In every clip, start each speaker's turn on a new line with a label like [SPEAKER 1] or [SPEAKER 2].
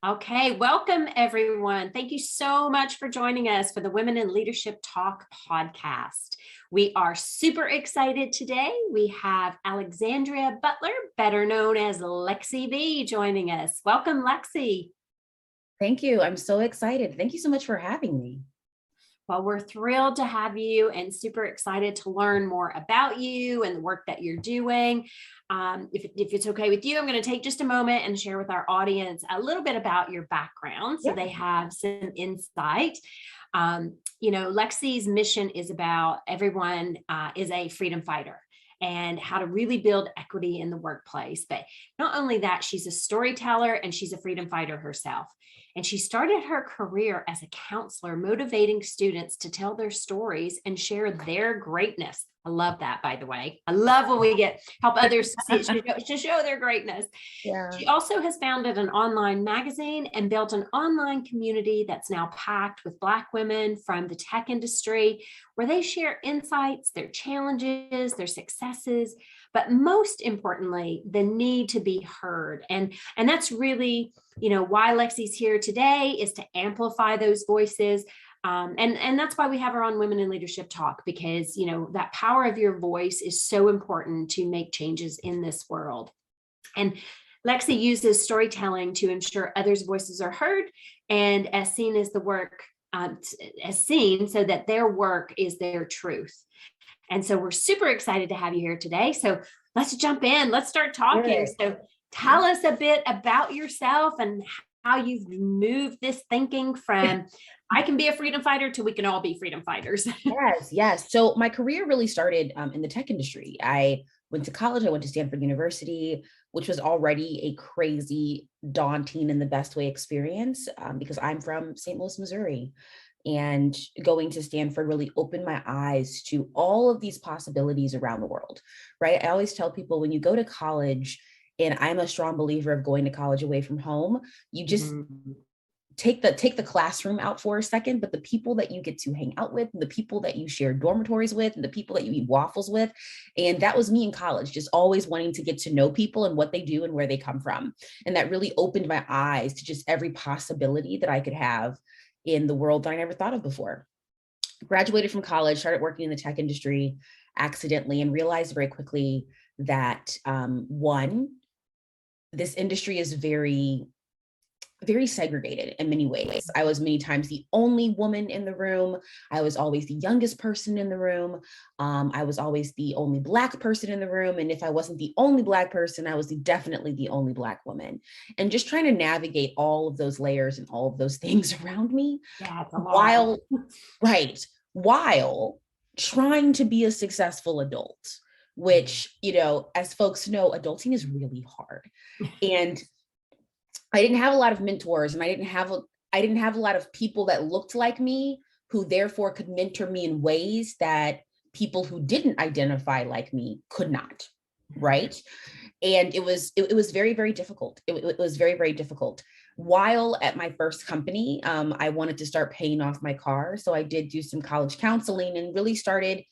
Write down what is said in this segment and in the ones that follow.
[SPEAKER 1] Okay, welcome everyone. Thank you so much for joining us for the Women in Leadership Talk podcast. We are super excited today. We have Alexandria Butler, better known as Lexi B, joining us. Welcome, Lexi.
[SPEAKER 2] Thank you. I'm so excited. Thank you so much for having me.
[SPEAKER 1] Well, we're thrilled to have you and super excited to learn more about you and the work that you're doing. If it's okay with you, I'm going to take just a moment and share with our audience a little bit about your background so they have some insight. Lexi's mission is about everyone is a freedom fighter and how to really build equity in the workplace. But not only that, she's a storyteller and she's a freedom fighter herself. And she started her career as a counselor, motivating students to tell their stories and share their greatness. I love that, by the way. I love when we help others to show their greatness. Yeah. She also has founded an online magazine and built an online community that's now packed with Black women from the tech industry, where they share insights, their challenges, their successes, but most importantly, the need to be heard. And that's really, why Lexi's here today, is to amplify those voices. And that's why we have her on Women in Leadership Talk, because, that power of your voice is so important to make changes in this world. And Lexi uses storytelling to ensure others' voices are heard and as seen as the work, as seen so that their work is their truth. And so we're super excited to have you here today. So let's jump in. Let's start talking. So tell us a bit about yourself and how you've moved this thinking from I can be a freedom fighter to we can all be freedom fighters.
[SPEAKER 2] Yes. So my career really started in the tech industry. I went to college. I went to Stanford University, which was already a crazy, daunting, in the best way experience because I'm from St. Louis, Missouri. And going to Stanford really opened my eyes to all of these possibilities around the world, right? I always tell people when you go to college, and I'm a strong believer of going to college away from home, you just take the classroom out for a second, but the people that you get to hang out with, the people that you share dormitories with, and the people that you eat waffles with. And that was me in college, just always wanting to get to know people and what they do and where they come from. And that really opened my eyes to just every possibility that I could have in the world that I never thought of before. Graduated from college, started working in the tech industry accidentally, and realized very quickly that this industry is very, very segregated in many ways. I was many times the only woman in the room. I was always the youngest person in the room. I was always the only Black person in the room. And if I wasn't the only Black person, I was definitely the only Black woman. And just trying to navigate all of those layers and all of those things around me while trying to be a successful adult, which, as folks know, adulting is really hard. And I didn't have a lot of mentors, and I didn't have a lot of people that looked like me, who therefore could mentor me in ways that people who didn't identify like me could not, right? And it was very, very difficult. It was very, very difficult. While at my first company, I wanted to start paying off my car. So I did do some college counseling and really started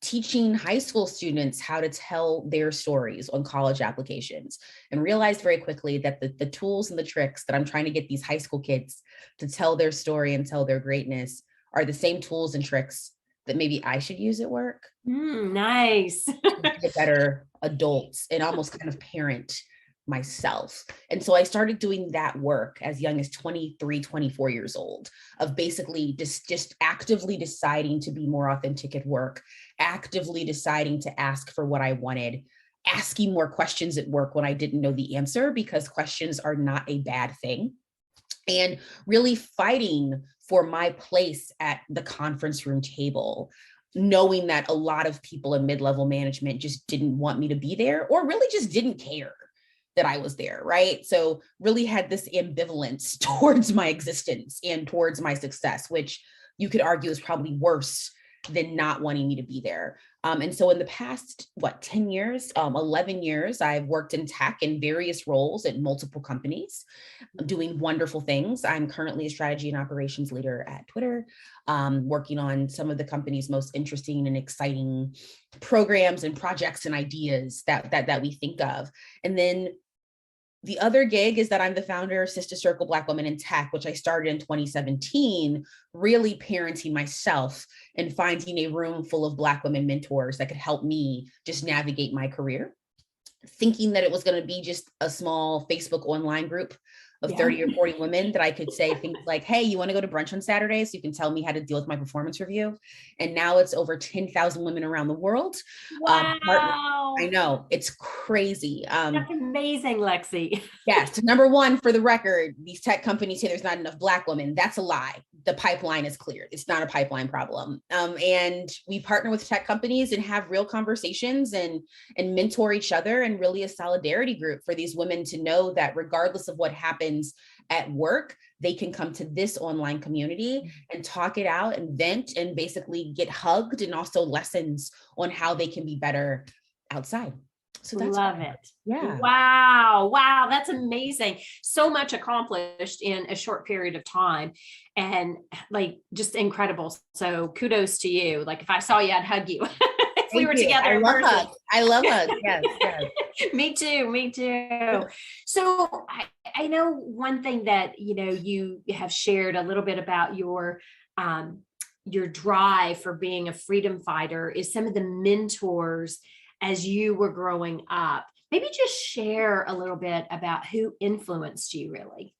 [SPEAKER 2] teaching high school students how to tell their stories on college applications, and realized very quickly that the tools and the tricks that I'm trying to get these high school kids to tell their story and tell their greatness are the same tools and tricks that maybe I should use at work.
[SPEAKER 1] Nice.
[SPEAKER 2] To be a better adult and almost kind of parent myself. And so I started doing that work as young as 23, 24 years old, of basically just actively deciding to be more authentic at work, actively deciding to ask for what I wanted, asking more questions at work when I didn't know the answer, because questions are not a bad thing, and really fighting for my place at the conference room table, knowing that a lot of people in mid-level management just didn't want me to be there, or really just didn't care that I was there, right? So really had this ambivalence towards my existence and towards my success, which you could argue is probably worse than not wanting me to be there. And so in the past, 10 years, 11 years, I've worked in tech in various roles at multiple companies, doing wonderful things. I'm currently a strategy and operations leader at Twitter, working on some of the company's most interesting and exciting programs and projects and ideas that we think of. And then The other gig is that I'm the founder of Sister Circle Black Women in Tech, which I started in 2017, really parenting myself and finding a room full of Black women mentors that could help me just navigate my career, thinking that it was going to be just a small Facebook online group of 30 or 40 women that I could say things like, hey, you want to go to brunch on Saturdays? So you can tell me how to deal with my performance review. And now it's over 10,000 women around the world.
[SPEAKER 1] Wow.
[SPEAKER 2] I know, it's crazy.
[SPEAKER 1] That's amazing, Lexi.
[SPEAKER 2] Yes, number one, for the record, these tech companies say there's not enough Black women. That's a lie. The pipeline is cleared. It's not a pipeline problem. And we partner with tech companies and have real conversations and mentor each other, and really a solidarity group for these women to know that regardless of what happens at work, they can come to this online community and talk it out and vent and basically get hugged, and also lessons on how they can be better outside. So that's
[SPEAKER 1] love it.
[SPEAKER 2] Yeah.
[SPEAKER 1] Wow. Wow. That's amazing. So much accomplished in a short period of time, and like just incredible. So kudos to you. Like if I saw you, I'd hug you. If we were together.
[SPEAKER 2] I love hugs. Yes. Yes.
[SPEAKER 1] Me too. Me too. So I know one thing that, you have shared a little bit about your drive for being a freedom fighter is some of the mentors as you were growing up. Maybe just share a little bit about who influenced you really.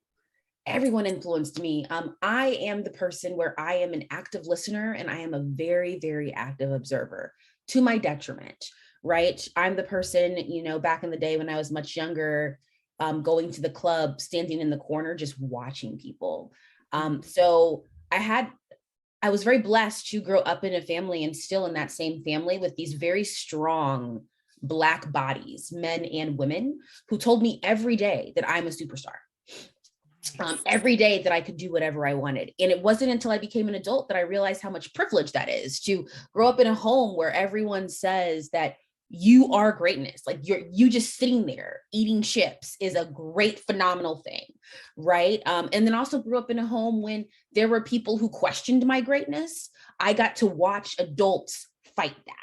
[SPEAKER 2] Everyone influenced me. I am the person where I am an active listener and I am a very, very active observer, to my detriment, right? I'm the person, back in the day when I was much younger, going to the club, standing in the corner, just watching people. So I was very blessed to grow up in a family and still in that same family with these very strong Black bodies, men and women, who told me every day that I'm a superstar. Every day that I could do whatever I wanted. And it wasn't until I became an adult that I realized how much privilege that is, to grow up in a home where everyone says that you are greatness. Like you just sitting there eating chips is a great, phenomenal thing, right? And then also grew up in a home when there were people who questioned my greatness. I got to watch adults fight that.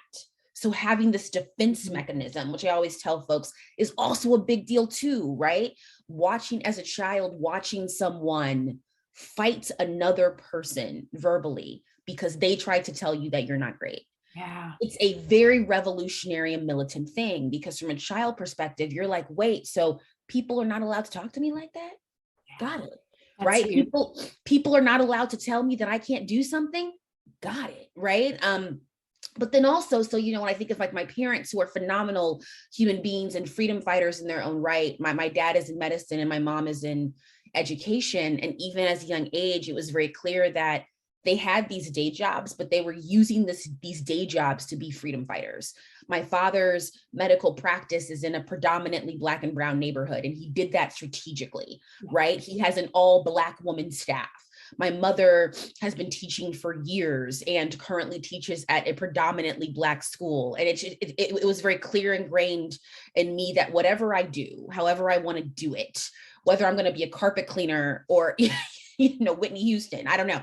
[SPEAKER 2] So having this defense mechanism, which I always tell folks, is also a big deal too, right? Watching as a child, watching someone fight another person verbally because they tried to tell you that you're not great.
[SPEAKER 1] Yeah.
[SPEAKER 2] It's a very revolutionary and militant thing, because from a child perspective, you're like, wait, so people are not allowed to talk to me like that? Yeah. Got it. That's right? Huge. People are not allowed to tell me that I can't do something? Got it. Right. But then also, so, when I think of like my parents, who are phenomenal human beings and freedom fighters in their own right, my dad is in medicine and my mom is in education. And even as a young age, it was very clear that they had these day jobs, but they were using these day jobs to be freedom fighters. My father's medical practice is in a predominantly Black and brown neighborhood, and he did that strategically, right? He has an all Black woman staff. My mother has been teaching for years and currently teaches at a predominantly Black school. And it was very clear ingrained in me that whatever I do, however I want to do it, whether I'm going to be a carpet cleaner or Whitney Houston, I don't know.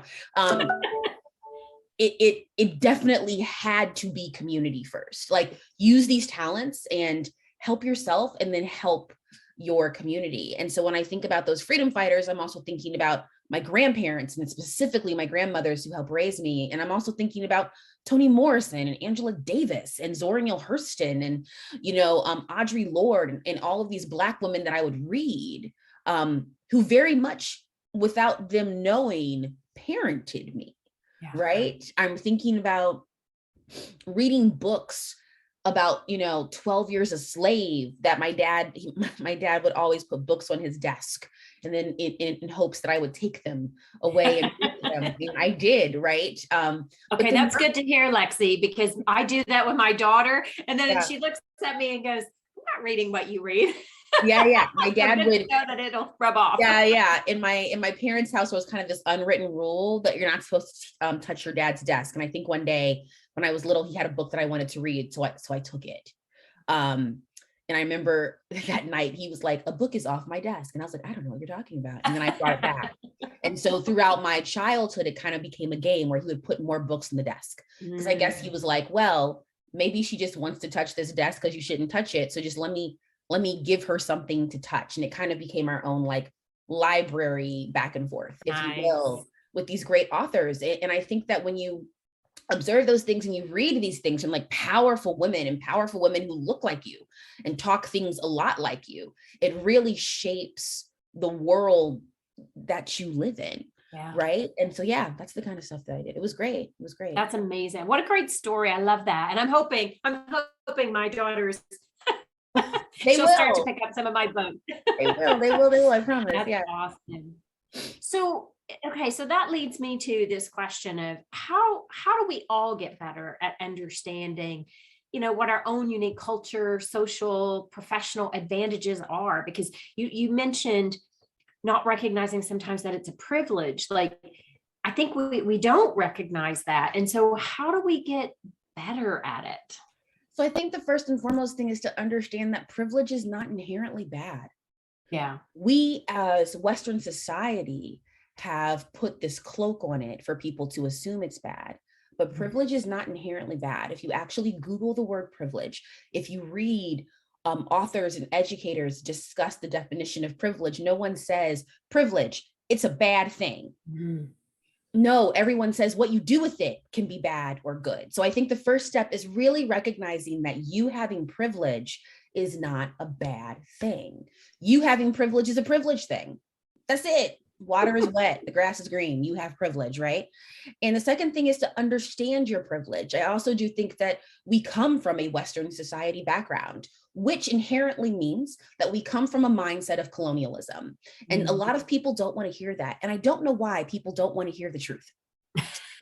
[SPEAKER 2] It definitely had to be community first. Like, use these talents and help yourself, and then help your community. And so when I think about those freedom fighters, I'm also thinking about my grandparents, and specifically my grandmothers who helped raise me. And I'm also thinking about Toni Morrison and Angela Davis and Zora Neale Hurston and, Audre Lorde and all of these Black women that I would read, who very much, without them knowing, parented me. Yeah. Right. I'm thinking about reading books about, 12 years a slave that my dad would always put books on his desk, and then in hopes that I would take them away and read them. And I did. Right.
[SPEAKER 1] Okay. That's good to hear, Lexi, because I do that with my daughter. And then she looks at me and goes, I'm not reading what you read.
[SPEAKER 2] Yeah. My dad would
[SPEAKER 1] know that it'll rub off.
[SPEAKER 2] Yeah. In my parents' house, there was kind of this unwritten rule that you're not supposed to touch your dad's desk. And I think one day when I was little, he had a book that I wanted to read, so I took it. And I remember that night he was like, "A book is off my desk," and I was like, "I don't know what you're talking about." And then I brought it back. And so throughout my childhood, it kind of became a game where he would put more books on the desk, because I guess he was like, well, maybe she just wants to touch this desk because you shouldn't touch it. So just let me let me give her something to touch. And it kind of became our own like library back and forth, if you will, with these great authors. And I think that when you observe those things and you read these things from like powerful women who look like you and talk things a lot like you, it really shapes the world that you live in. Yeah. Right. And so, yeah, that's the kind of stuff that I did. It was great. It was great.
[SPEAKER 1] That's amazing. What a great story. I love that. And I'm hoping my daughters she'll start to pick up some of my books.
[SPEAKER 2] They will. I promise.
[SPEAKER 1] That's awesome. So, okay. So that leads me to this question of how do we all get better at understanding, what our own unique culture, social, professional advantages are? Because you mentioned not recognizing sometimes that it's a privilege. Like, I think we don't recognize that. And so how do we get better at it?
[SPEAKER 2] So I think the first and foremost thing is to understand that privilege is not inherently bad.
[SPEAKER 1] Yeah.
[SPEAKER 2] We as Western society have put this cloak on it for people to assume it's bad. But privilege is not inherently bad. If you actually Google the word privilege, if you read authors and educators discuss the definition of privilege, no one says privilege, it's a bad thing. Mm-hmm. No, everyone says what you do with it can be bad or good. So I think the first step is really recognizing that you having privilege is not a bad thing. You having privilege is a privilege thing. That's it. Water is wet, the grass is green, you have privilege, right? And the second thing is to understand your privilege. I also do think that we come from a Western society background, which inherently means that we come from a mindset of colonialism. And a lot of people don't want to hear that. And I don't know why people don't want to hear the truth.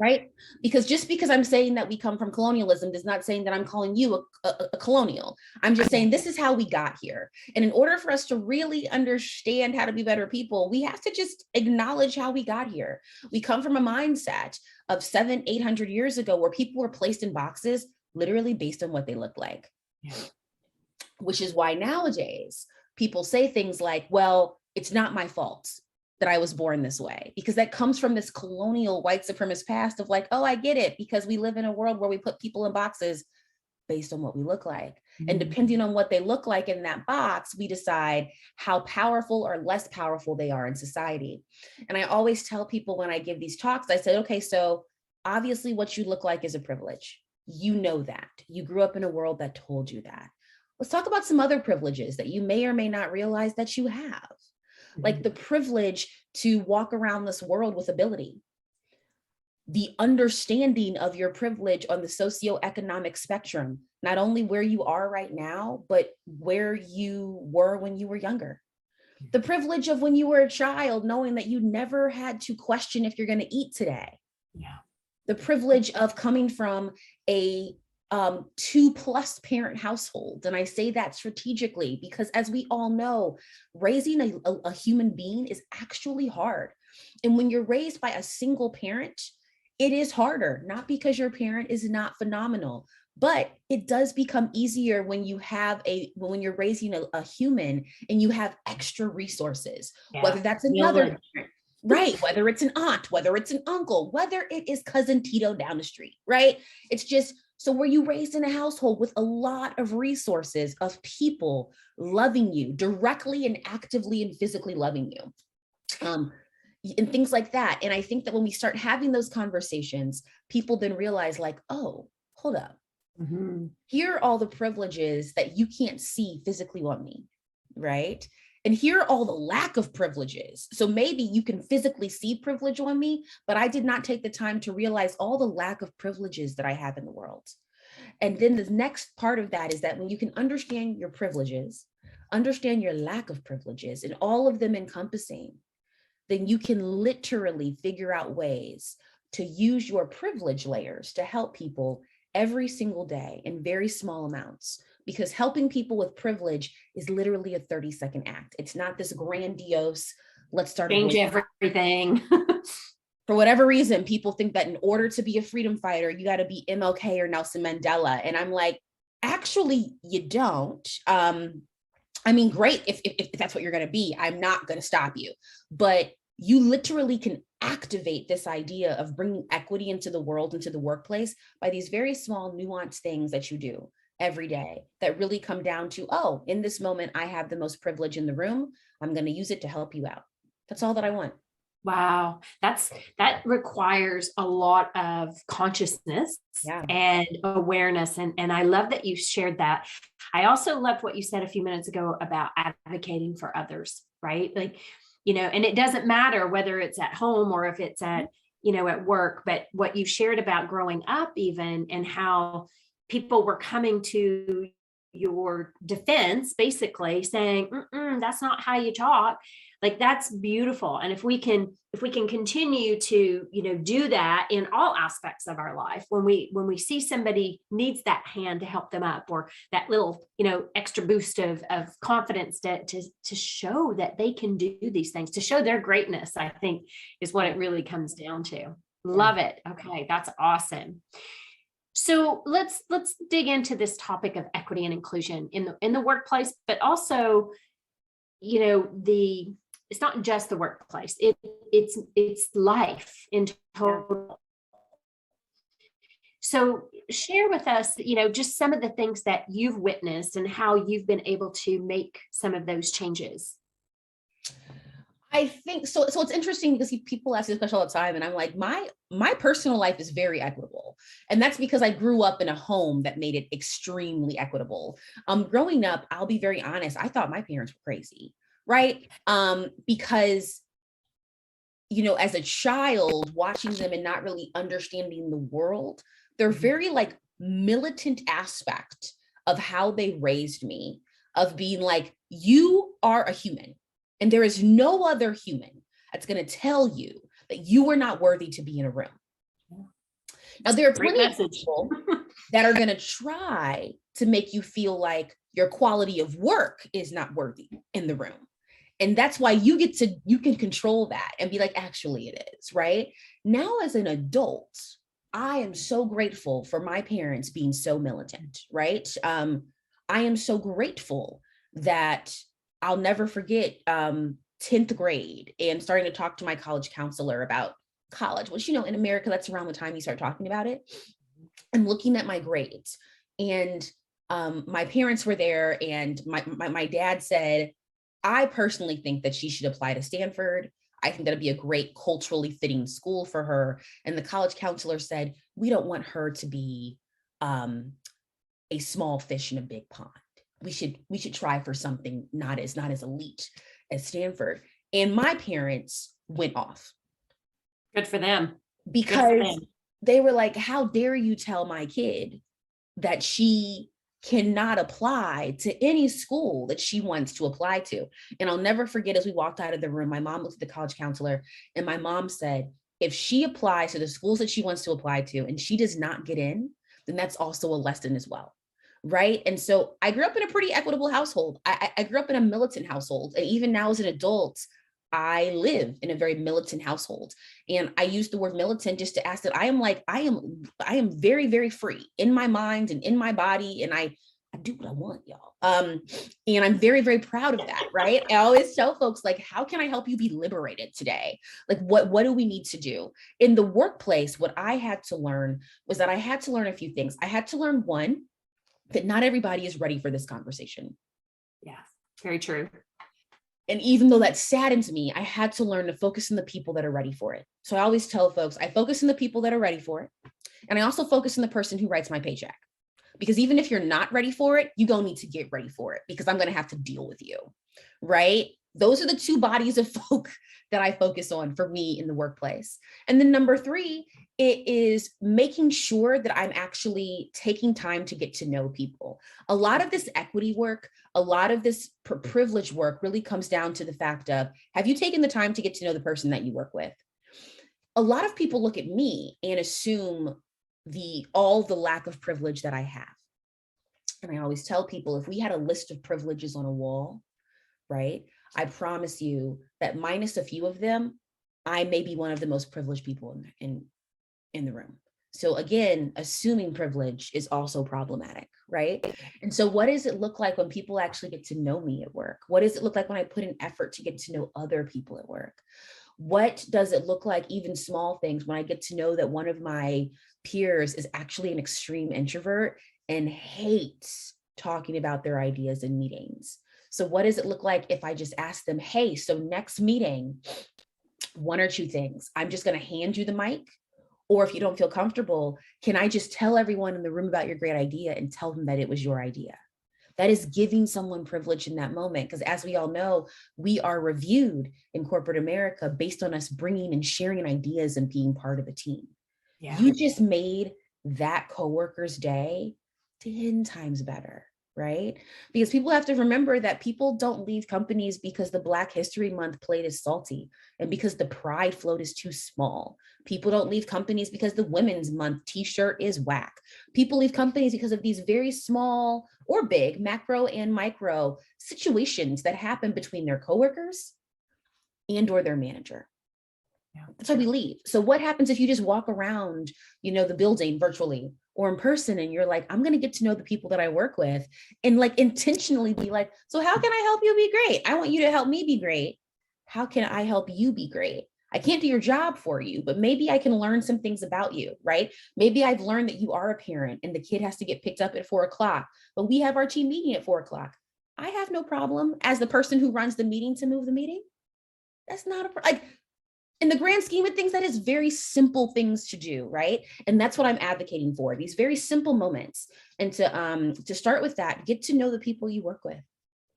[SPEAKER 2] Right? Because just because I'm saying that we come from colonialism does not saying that I'm calling you a colonial. I'm just saying this is how we got here. And in order for us to really understand how to be better people, we have to just acknowledge how we got here. We come from a mindset of 700-800 years ago where people were placed in boxes literally based on what they look like. Yeah. Which is why nowadays people say things like, well, it's not my fault that I was born this way, because that comes from this colonial white supremacist past of like, oh, I get it, because we live in a world where we put people in boxes based on what we look like. Mm-hmm. And depending on what they look like in that box, we decide how powerful or less powerful they are in society. And I always tell people when I give these talks, I said, okay, so obviously what you look like is a privilege. You know that. You grew up in a world that told you that. Let's talk about some other privileges that you may or may not realize that you have. Like the privilege to walk around this world with ability, the understanding of your privilege on the socioeconomic spectrum, not only where you are right now, but where you were when you were younger. The privilege of when you were a child, knowing that you never had to question if you're going to eat today. Yeah. The privilege of coming from a 2+ parent household. And I say that strategically because, as we all know, raising a human being is actually hard. And when you're raised by a single parent, it is harder, not because your parent is not phenomenal, but it does become easier when when you're raising a human and you have extra resources, whether that's another parent. Right, whether it's an aunt, whether it's an uncle, whether it is cousin Tito down the street, right? It's just, so were you raised in a household with a lot of resources of people loving you directly and actively and physically loving you, and things like that. And I think that when we start having those conversations, people then realize like, oh, hold up. Mm-hmm. Here are all the privileges that you can't see physically on me, right? And here are all the lack of privileges. So maybe you can physically see privilege on me, but I did not take the time to realize all the lack of privileges that I have in the world. And then the next part of that is that when you can understand your privileges, understand your lack of privileges, and all of them encompassing, then you can literally figure out ways to use your privilege layers to help people every single day in very small amounts. Because helping people with privilege is literally a 30-second act. It's not this grandiose, let's start
[SPEAKER 1] change everything.
[SPEAKER 2] For whatever reason, people think that in order to be a freedom fighter, you got to be MLK or Nelson Mandela. And I'm like, actually, you don't. I mean, great, if that's what you're going to be, I'm not going to stop you. But you literally can activate this idea of bringing equity into the world, into the workplace, by these very small, nuanced things that you do. every day that really come down to, oh, in this moment, I have the most privilege in the room. I'm going to use it to help you out. That's all that I want.
[SPEAKER 1] Wow, that requires a lot of consciousness
[SPEAKER 2] Yeah.
[SPEAKER 1] and awareness. And I love that you shared that. I also loved what you said a few minutes ago about advocating for others, right? Like, and it doesn't matter whether it's at home or if it's at, at work, but what you shared about growing up even, and how people were coming to your defense, basically saying, that's not how you talk. Like, that's beautiful. And if we can continue to, do that in all aspects of our life, when we see somebody needs that hand to help them up, or that little, extra boost of confidence to show that they can do these things, to show their greatness, I think is what it really comes down to. Love it. Okay. That's awesome. So let's dig into this topic of equity and inclusion in the workplace, but also, it's not just the workplace. It's life in total. So share with us, just some of the things that you've witnessed and how you've been able to make some of those changes.
[SPEAKER 2] I think so. So it's interesting because people ask this question all the time, and I'm like, my personal life is very equitable, and that's because I grew up in a home that made it extremely equitable. Growing up, I'll be very honest, I thought my parents were crazy, right? Because as a child, watching them and not really understanding the world, they're very like militant aspect of how they raised me, of being like, you are a human. And there is no other human that's going to tell you that you are not worthy to be in a room. Now, there are plenty of people that are going to try to make you feel like your quality of work is not worthy in the room. And that's why you can control that and be like, actually it is, right? Now, as an adult, I am so grateful for my parents being so militant, right? I am so grateful that I'll never forget 10th grade and starting to talk to my college counselor about college, which, in America, that's around the time you start talking about it, and looking at my grades. And my parents were there, and my dad said, I personally think that she should apply to Stanford. I think that'd be a great culturally fitting school for her. And the college counselor said, we don't want her to be a small fish in a big pond. We should try for something not as elite as Stanford. And my parents went off.
[SPEAKER 1] Good for them.
[SPEAKER 2] Because they were like, how dare you tell my kid that she cannot apply to any school that she wants to apply to? And I'll never forget, as we walked out of the room, my mom looked at the college counselor, and my mom said, if she applies to the schools that she wants to apply to and she does not get in, then that's also a lesson as well. Right. And so I grew up in a pretty equitable household. I grew up in a militant household. And even now as an adult, I live in a very militant household. And I use the word militant just to ask that I am very, very free in my mind and in my body. And I do what I want, y'all. And I'm very, very proud of that. Right. I always tell folks, like, how can I help you be liberated today? Like, what do we need to do in the workplace? What I had to learn was that I had to learn a few things. I had to learn, one, that not everybody is ready for this conversation.
[SPEAKER 1] Yeah, very true.
[SPEAKER 2] And even though that saddens me, I had to learn to focus on the people that are ready for it. So I always tell folks, I focus on the people that are ready for it. And I also focus on the person who writes my paycheck. Because even if you're not ready for it, you don't need to get ready for it, because I'm going to have to deal with you, right? Those are the two bodies of folk that I focus on for me in the workplace. And then number 3, it is making sure that I'm actually taking time to get to know people. A lot of this equity work, a lot of this privilege work really comes down to the fact of, have you taken the time to get to know the person that you work with? A lot of people look at me and assume all the lack of privilege that I have. And I always tell people, if we had a list of privileges on a wall, right, I promise you that minus a few of them, I may be one of the most privileged people in the room. So again, assuming privilege is also problematic, right? And so what does it look like when people actually get to know me at work? What does it look like when I put in effort to get to know other people at work? What does it look like, even small things, when I get to know that one of my peers is actually an extreme introvert and hates talking about their ideas in meetings. So what does it look like if I just ask them, hey, so next meeting, one or two things, I'm just going to hand you the mic. Or if you don't feel comfortable, can I just tell everyone in the room about your great idea and tell them that it was your idea? That is giving someone privilege in that moment. Because as we all know, we are reviewed in corporate America based on us bringing and sharing ideas and being part of a team.
[SPEAKER 1] Yeah.
[SPEAKER 2] You just made that coworker's day 10 times better, right? Because people have to remember that people don't leave companies because the Black History Month plate is salty and because the Pride float is too small. People don't leave companies because the Women's Month t-shirt is whack. People leave companies because of these very small or big macro and micro situations that happen between their coworkers and or their manager. That's why we leave. So what happens if you just walk around, the building virtually or in person, and you're like, I'm going to get to know the people that I work with, and like intentionally be like, so how can I help you be great? I want you to help me be great. How can I help you be great? I can't do your job for you, but maybe I can learn some things about you, right? Maybe I've learned that you are a parent and the kid has to get picked up at 4:00, but we have our team meeting at 4:00. I have no problem as the person who runs the meeting to move the meeting. That's not like, in the grand scheme of things, that is very simple things to do, right? And that's what I'm advocating for, these very simple moments. And to start with that, get to know the people you work with,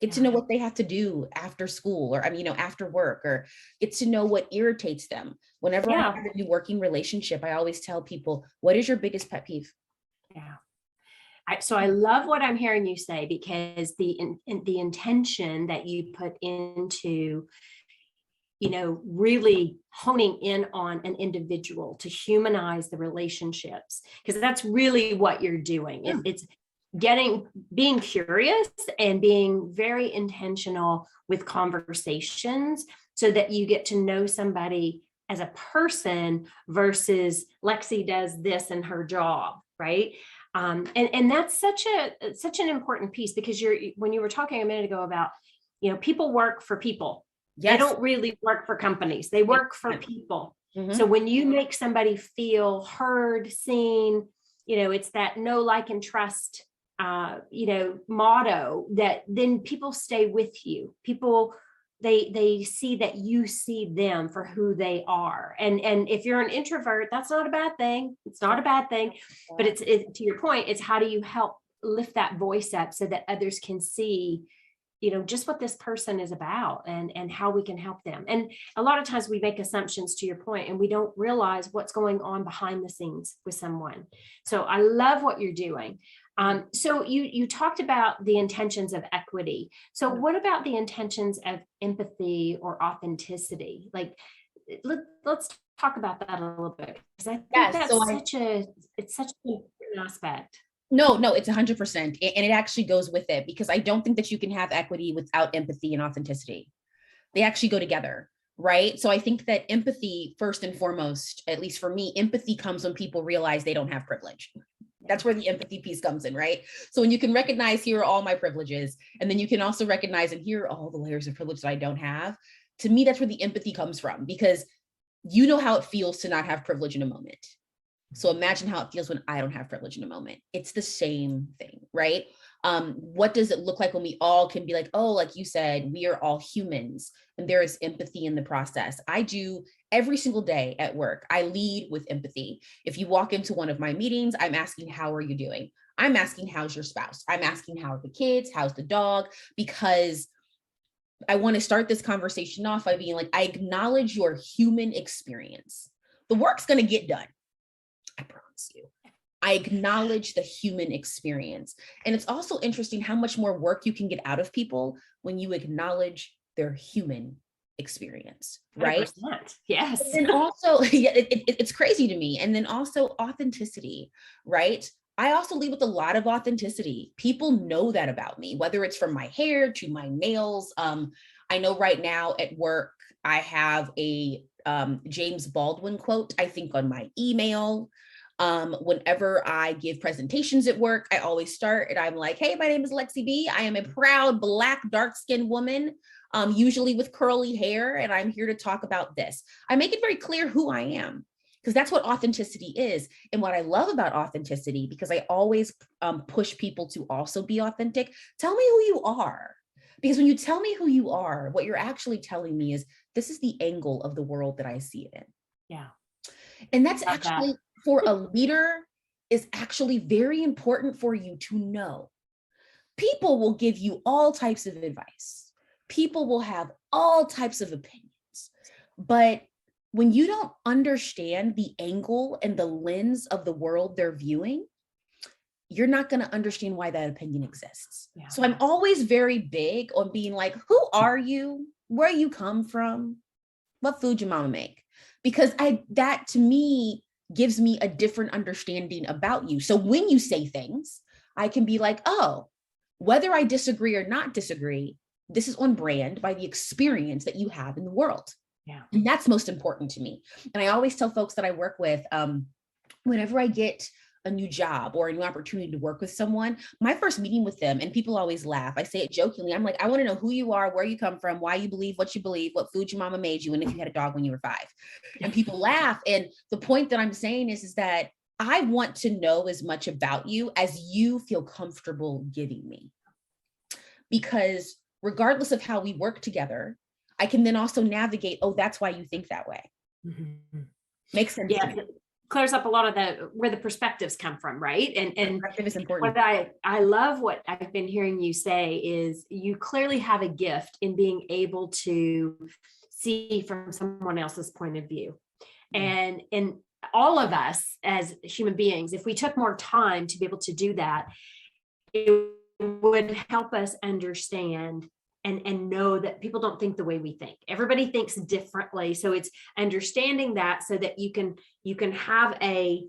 [SPEAKER 2] get to know what they have to do after school or, after work, or get to know what irritates them. Whenever I have a new working relationship, I always tell people, what is your biggest pet peeve?
[SPEAKER 1] Yeah. So I love what I'm hearing you say, because the intention that you put into really honing in on an individual to humanize the relationships, because that's really what you're doing. It's being curious and being very intentional with conversations so that you get to know somebody as a person versus Lexi does this in her job, right? And that's such an important piece, because when you were talking a minute ago about, people work for people. Yes. They don't really work for companies. They work for people. Mm-hmm. So when you make somebody feel heard, seen, it's that know, like, and trust, motto, that then people stay with you. People, they see that you see them for who they are. And if you're an introvert, that's not a bad thing. It's not a bad thing, but it's to your point, it's how do you help lift that voice up so that others can see just what this person is about and how we can help them. And a lot of times we make assumptions, to your point, and we don't realize what's going on behind the scenes with someone. So I love what you're doing. So you talked about the intentions of equity. So what about the intentions of empathy or authenticity? Like, let's talk about that a little bit, because I think it's such an important aspect.
[SPEAKER 2] No, it's 100%. And it actually goes with it, because I don't think that you can have equity without empathy and authenticity. They actually go together, right? So I think that empathy, first and foremost, at least for me, empathy comes when people realize they don't have privilege. That's where the empathy piece comes in, right? So when you can recognize, here are all my privileges, and then you can also recognize, and here are all the layers of privilege that I don't have. To me, that's where the empathy comes from, because you know how it feels to not have privilege in a moment. So imagine how it feels when I don't have privilege in a moment. It's the same thing, right? What does it look like when we all can be like, oh, like you said, we are all humans, and there is empathy in the process. I do every single day at work. I lead with empathy. If you walk into one of my meetings, I'm asking, how are you doing? I'm asking, how's your spouse? I'm asking, how are the kids? How's the dog? Because I want to start this conversation off by being like, I acknowledge your human experience. The work's going to get done. I promise you. I acknowledge the human experience. And it's also interesting how much more work you can get out of people when you acknowledge their human experience, right?
[SPEAKER 1] 100%. Yes.
[SPEAKER 2] And also, it's crazy to me. And then also authenticity, right? I also lead with a lot of authenticity. People know that about me, whether it's from my hair to my nails. I know right now at work, I have a James Baldwin quote, I think, on my email. Whenever I give presentations at work, I always start and I'm like, hey, my name is Lexi B. I am a proud Black, dark-skinned woman, usually with curly hair, and I'm here to talk about this. I make it very clear who I am. because that's what authenticity is. And what I love about authenticity, because I always push people to also be authentic, tell me who you are. Because when you tell me who you are, what you're actually telling me is this is the angle of the world that I see it in.
[SPEAKER 1] Yeah.
[SPEAKER 2] And that's
[SPEAKER 1] Love
[SPEAKER 2] actually
[SPEAKER 1] that.
[SPEAKER 2] for a leader is actually very important for you to know. People will give you all types of advice. People will have all types of opinions. But when you don't understand the angle and the lens of the world they're viewing, you're not going to understand why that opinion exists.
[SPEAKER 1] Yeah.
[SPEAKER 2] So I'm always very big on being like, who are you? Where you come from? What food your mama make? Because that to me gives me a different understanding about you. So when you say things, I can be like, oh, whether I disagree or not disagree, this is on brand by the experience that you have in the world.
[SPEAKER 1] Yeah.
[SPEAKER 2] And that's most important to me. And I always tell folks that I work with, whenever I get a new job or a new opportunity to work with someone, my first meeting with them, and people always laugh, I say it jokingly, I'm like, I want to know who you are, where you come from, why you believe, what food your mama made you, and if you had a dog when you were 5. And people laugh. And the point that I'm saying is that I want to know as much about you as you feel comfortable giving me. Because regardless of how we work together, I can then also navigate, oh, that's why you think that way.
[SPEAKER 1] Mm-hmm.
[SPEAKER 2] Makes sense.
[SPEAKER 1] Yeah. Clears up a lot of where the perspectives come from, right? And
[SPEAKER 2] perspective is important.
[SPEAKER 1] What I love what I've been hearing you say is you clearly have a gift in being able to see from someone else's point of view. And all of us as human beings, if we took more time to be able to do that, it would help us understand and know that people don't think the way we think. Everybody thinks differently. So it's understanding that so that you can have a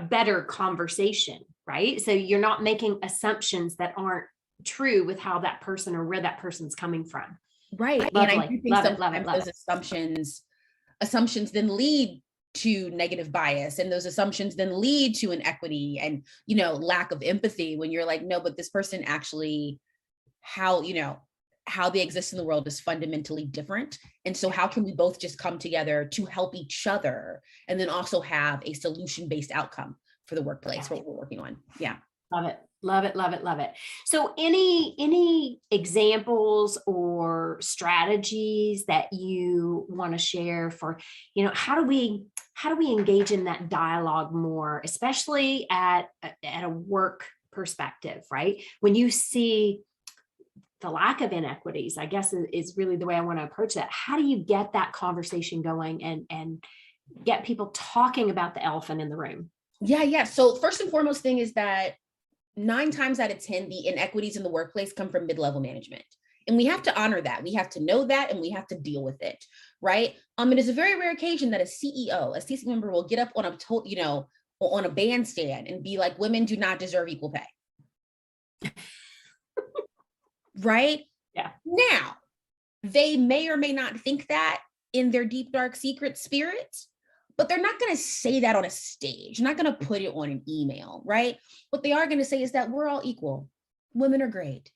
[SPEAKER 1] better conversation, right? So you're not making assumptions that aren't true with how that person or where that person's coming from.
[SPEAKER 2] Right.
[SPEAKER 1] Lovely.
[SPEAKER 2] And I do think
[SPEAKER 1] love
[SPEAKER 2] sometimes
[SPEAKER 1] it.
[SPEAKER 2] those assumptions then lead to negative bias, and those assumptions then lead to inequity and, lack of empathy when you're like, no, but this person actually, how they exist in the world is fundamentally different. And so how can we both just come together to help each other and then also have a solution-based outcome for the workplace, what we're working on? Yeah.
[SPEAKER 1] Love it. Love it. Love it. Love it. So any examples or strategies that you want to share for, how do we engage in that dialogue more, especially at a work perspective, right? When you see the lack of inequities, I guess is really the way I want to approach that. How do you get that conversation going and get people talking about the elephant in the room?
[SPEAKER 2] Yeah. So first and foremost thing is that 9 times out of 10, the inequities in the workplace come from mid-level management. And we have to honor that. We have to know that, and we have to deal with it, right? It is a very rare occasion that a CEO, a C-suite member will get up on on a bandstand and be like, women do not deserve equal pay. Right?
[SPEAKER 1] Yeah.
[SPEAKER 2] Now, they may or may not think that in their deep, dark secret spirit, but they're not going to say that on a stage. They're not going to put it on an email, right? What they are going to say is that we're all equal. Women are great,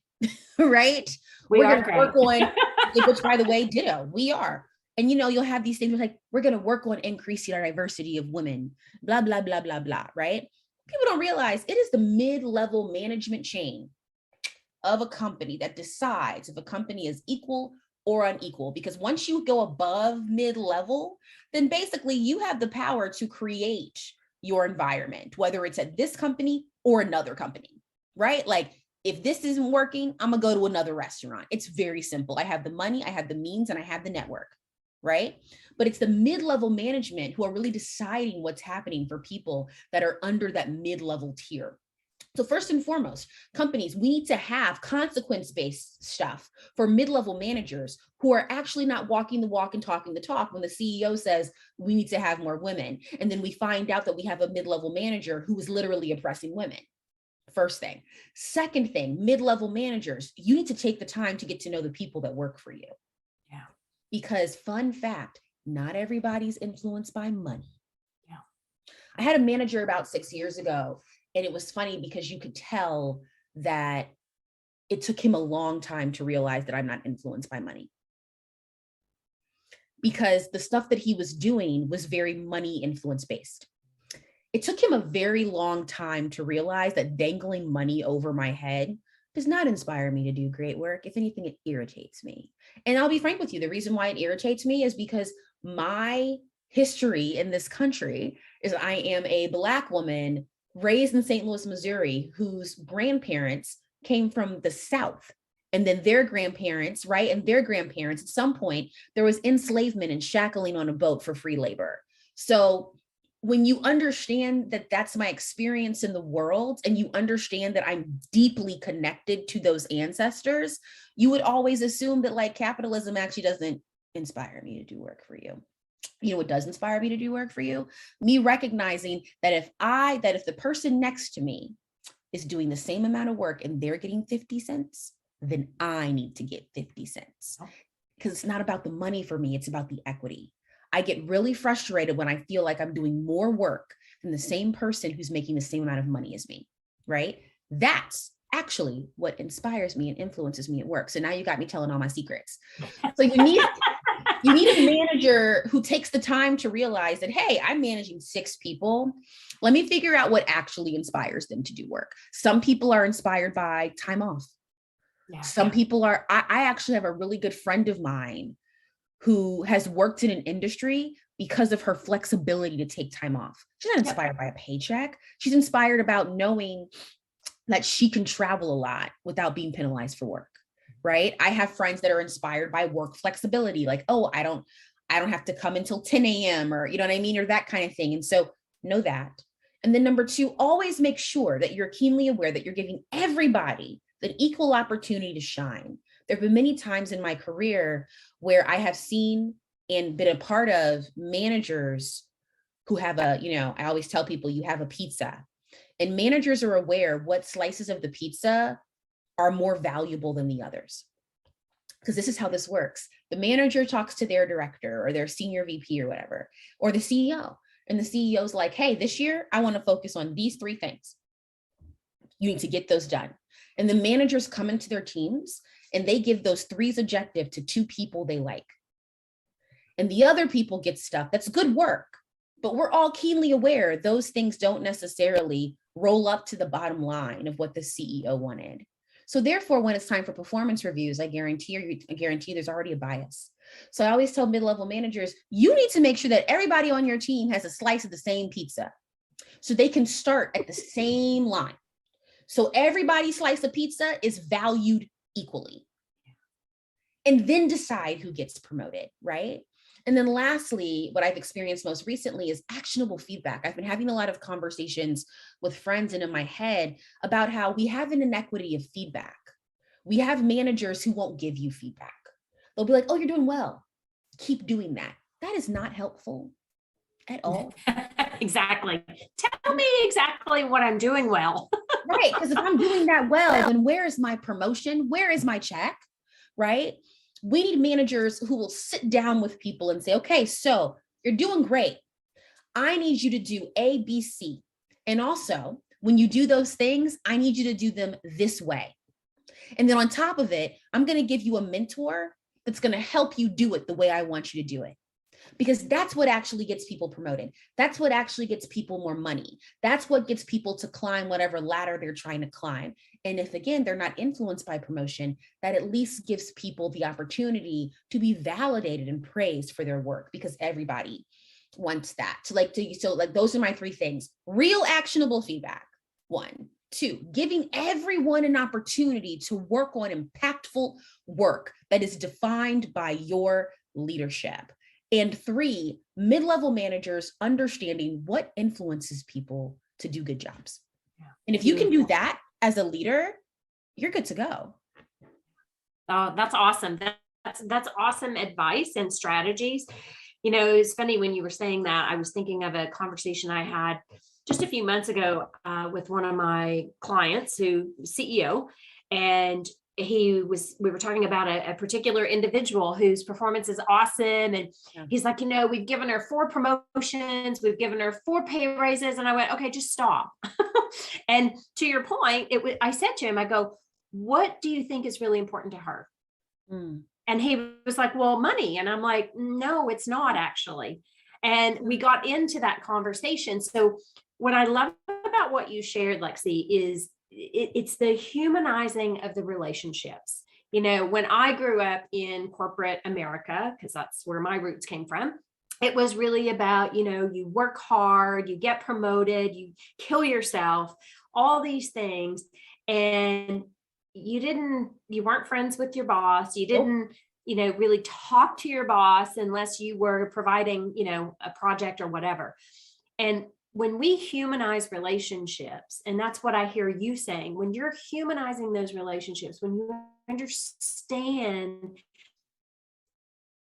[SPEAKER 2] right?
[SPEAKER 1] We're
[SPEAKER 2] going to
[SPEAKER 1] great.
[SPEAKER 2] work on, which by the way, ditto, we are. And, you'll have these things like, we're going to work on increasing our diversity of women, blah, blah, blah, blah, blah, right? People don't realize it is the mid-level management chain of a company that decides if a company is equal or unequal. Because once you go above mid-level, then basically you have the power to create your environment, whether it's at this company or another company, right? Like, if this isn't working, I'm gonna go to another restaurant. It's very simple. I have the money, I have the means, and I have the network, right? But it's the mid-level management who are really deciding what's happening for people that are under that mid-level tier. So first and foremost, companies, we need to have consequence-based stuff for mid-level managers who are actually not walking the walk and talking the talk when the CEO says we need to have more women. And then we find out that we have a mid-level manager who is literally oppressing women. First thing. Second thing, mid-level managers, you need to take the time to get to know the people that work for you.
[SPEAKER 1] Yeah.
[SPEAKER 2] Because fun fact, not everybody's influenced by money.
[SPEAKER 1] Yeah.
[SPEAKER 2] I had a manager about 6 years ago. And it was funny because you could tell that it took him a long time to realize that I'm not influenced by money. because the stuff that he was doing was very money influence based. It took him a very long time to realize that dangling money over my head does not inspire me to do great work. If anything, it irritates me. And I'll be frank with you, the reason why it irritates me is because my history in this country is I am a Black woman raised in St. Louis, Missouri, whose grandparents came from the South. And then their grandparents, right? And their grandparents, at some point, there was enslavement and shackling on a boat for free labor. So when you understand that that's my experience in the world, and you understand that I'm deeply connected to those ancestors, you would always assume that like capitalism actually doesn't inspire me to do work for you. You know what does inspire me to do work for you? Me recognizing that if the person next to me is doing the same amount of work and they're getting 50 cents, then I need to get 50 cents. Because it's not about the money for me, it's about the equity. I get really frustrated when I feel like I'm doing more work than the same person who's making the same amount of money as me, right? That's actually what inspires me and influences me at work. So now you got me telling all my secrets. So you need a manager who takes the time to realize that, hey, I'm managing 6 people. Let me figure out what actually inspires them to do work. Some people are inspired by time off. Yeah, some people are, I actually have a really good friend of mine who has worked in an industry because of her flexibility to take time off. She's not inspired by a paycheck. She's inspired about knowing that she can travel a lot without being penalized for work, right? I have friends that are inspired by work flexibility, like, oh, I don't have to come until 10 a.m. or, you know what I mean? Or that kind of thing. And so know that. And then number 2, always make sure that you're keenly aware that you're giving everybody an equal opportunity to shine. There have been many times in my career where I have seen and been a part of managers who have I always tell people you have a pizza, and managers are aware what slices of the pizza are more valuable than the others. Because this is how this works. The manager talks to their director or their senior VP or whatever, or the CEO. And the CEO's like, hey, this year, I want to focus on these 3 things. You need to get those done. And the managers come into their teams and they give those 3's objective to 2 people they like. And the other people get stuff that's good work, but we're all keenly aware those things don't necessarily roll up to the bottom line of what the CEO wanted. So therefore, when it's time for performance reviews, I guarantee there's already a bias. So I always tell mid-level managers, you need to make sure that everybody on your team has a slice of the same pizza so they can start at the same line. So everybody's slice of pizza is valued equally. And then decide who gets promoted, right? And then lastly, what I've experienced most recently is actionable feedback. I've been having a lot of conversations with friends and in my head about how we have an inequity of feedback. We have managers who won't give you feedback. They'll be like, oh, you're doing well. Keep doing that. That is not helpful at all.
[SPEAKER 1] Exactly. Tell me exactly what I'm doing well.
[SPEAKER 2] Right. Because if I'm doing that well, then where is my promotion? Where is my check? Right. We need managers who will sit down with people and say, okay, so you're doing great. I need you to do A, B, C. And also, when you do those things, I need you to do them this way. And then on top of it, I'm going to give you a mentor that's going to help you do it the way I want you to do it. Because that's what actually gets people promoted. That's what actually gets people more money. That's what gets people to climb whatever ladder they're trying to climb. And if, again, they're not influenced by promotion, that at least gives people the opportunity to be validated and praised for their work, because everybody wants that. So those are my 3 things. Real actionable feedback. 1, 2, giving everyone an opportunity to work on impactful work that is defined by your leadership. And 3, mid-level managers understanding what influences people to do good jobs. Yeah. And if you can do that as a leader, you're good to go.
[SPEAKER 1] Oh, that's awesome. That's awesome advice and strategies. You know, it's funny when you were saying that, I was thinking of a conversation I had just a few months ago with one of my clients who CEO, and we were talking about a particular individual whose performance is awesome. And he's like, you know, we've given her 4 promotions, we've given her 4 pay raises. And I went, okay, just stop. And to your point, I said to him, I go, what do you think is really important to her? And he was like, well, money. And I'm like, no, it's not actually. And we got into that conversation. So what I love about what you shared, Lexi, is it's the humanizing of the relationships. You know, when I grew up in corporate America, because that's where my roots came from, it was really about, you know, you work hard, you get promoted, you kill yourself, all these things. And you weren't friends with your boss. You
[SPEAKER 2] Nope.
[SPEAKER 1] didn't, you know, really talk to your boss unless you were providing, you know, a project or whatever. And when we humanize relationships, and that's what I hear you saying, when you're humanizing those relationships, when you understand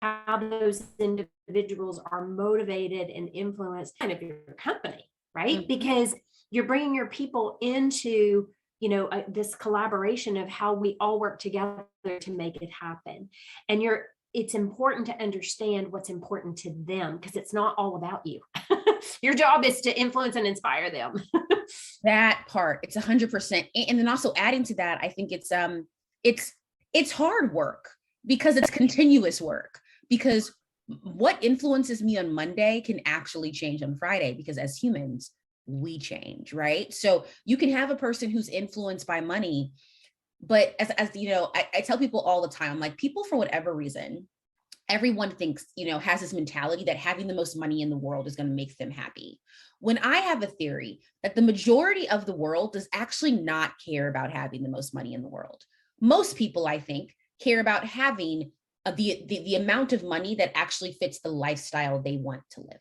[SPEAKER 1] how those individuals are motivated and influenced kind of your company, right?
[SPEAKER 2] Mhm.
[SPEAKER 1] Because you're bringing your people into, you know, this collaboration of how we all work together to make it happen. And it's important to understand what's important to them, because it's not all about you. Your job is to influence and inspire them.
[SPEAKER 2] That part, it's 100%. And then also adding to that, I think it's hard work because it's continuous work, because what influences me on Monday can actually change on Friday, because as humans, we change, right? So you can have a person who's influenced by money, but as you know, I tell people all the time, I'm like, people, for whatever reason, everyone thinks, you know, has this mentality that having the most money in the world is going to make them happy. When I have a theory that the majority of the world does actually not care about having the most money in the world. Most people, I think, care about having the amount of money that actually fits the lifestyle they want to live.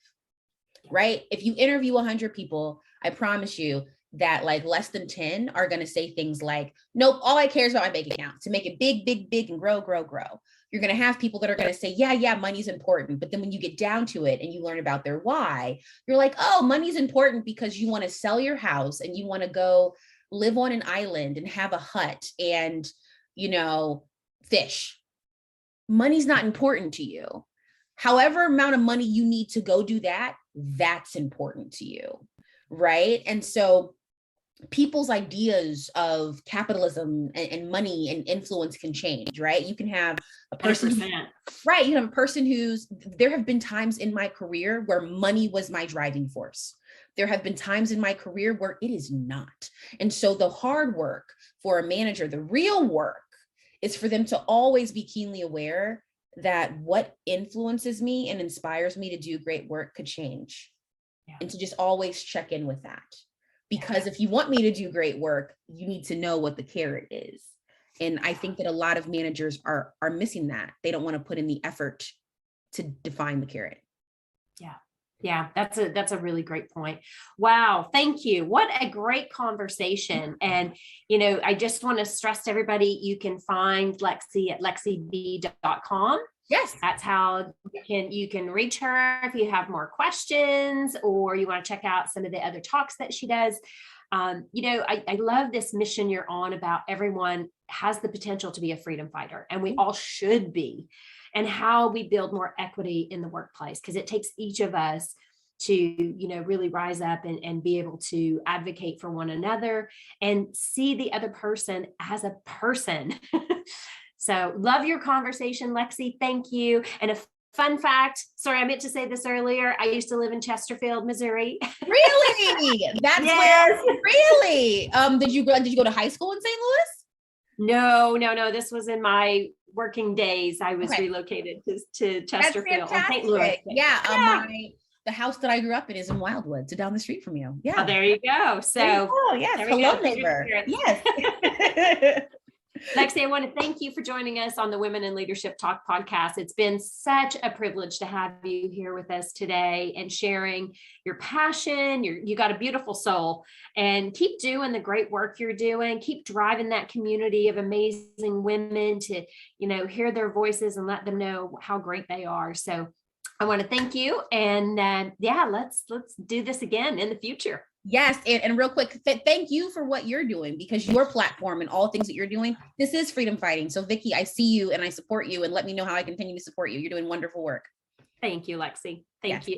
[SPEAKER 2] Right? If you interview 100 people, I promise you that like less than 10 are going to say things like, nope, all I care is about my bank account, to make it big, big, big, and grow, grow, grow. You're going to have people that are going to say, yeah, money's important. But then when you get down to it and you learn about their why, you're like, oh, money's important because you want to sell your house and you want to go live on an island and have a hut and, you know, fish. Money's not important to you. However amount of money you need to go do that, that's important to you, right? And so people's ideas of capitalism and money and influence can change, right? You can have a person, right? You have a person there have been times in my career where money was my driving force. There have been times in my career where it is not. And so the hard work for a manager, the real work, is for them to always be keenly aware that what influences me and inspires me to do great work could change. Yeah. And to just always check in with that. Because if you want me to do great work, you need to know what the carrot is. And I think that a lot of managers are missing that. They don't want to put in the effort to define the carrot.
[SPEAKER 1] Yeah. Yeah, that's a really great point. Wow, thank you. What a great conversation. And, you know, I just want to stress to everybody, you can find Lexi at lexib.com.
[SPEAKER 2] Yes.
[SPEAKER 1] That's how you can reach her if you have more questions or you want to check out some of the other talks that she does. You know, I love this mission you're on about everyone has the potential to be a freedom fighter, and we all should be, and how we build more equity in the workplace, because it takes each of us to, you know, really rise up and be able to advocate for one another and see the other person as a person. So love your conversation, Lexi. Thank you. And a fun fact, sorry, I meant to say this earlier. I used to live in Chesterfield, Missouri.
[SPEAKER 2] Really? That's yes. Where, really? Did you go to high school in St. Louis?
[SPEAKER 1] No. This was in my working days. I was relocated to Chesterfield, St. Louis.
[SPEAKER 2] Yeah. The house that I grew up in is in Wildwood, so down the street from you. Yeah.
[SPEAKER 1] Oh, there you go. So,
[SPEAKER 2] yes. Hello, neighbor. Yes.
[SPEAKER 1] Lexi, I want to thank you for joining us on the Women in Leadership Talk podcast. It's been such a privilege to have you here with us today and sharing your passion. You got a beautiful soul, and keep doing the great work you're doing. Keep driving that community of amazing women to, you know, hear their voices and let them know how great they are. So I want to thank you. And let's do this again in the future.
[SPEAKER 2] Yes. And real quick, thank you for what you're doing, because your platform and all things that you're doing, this is freedom fighting. So Vicki, I see you and I support you, and let me know how I continue to support you. You're doing wonderful work.
[SPEAKER 1] Thank you, Lexi. Thank you.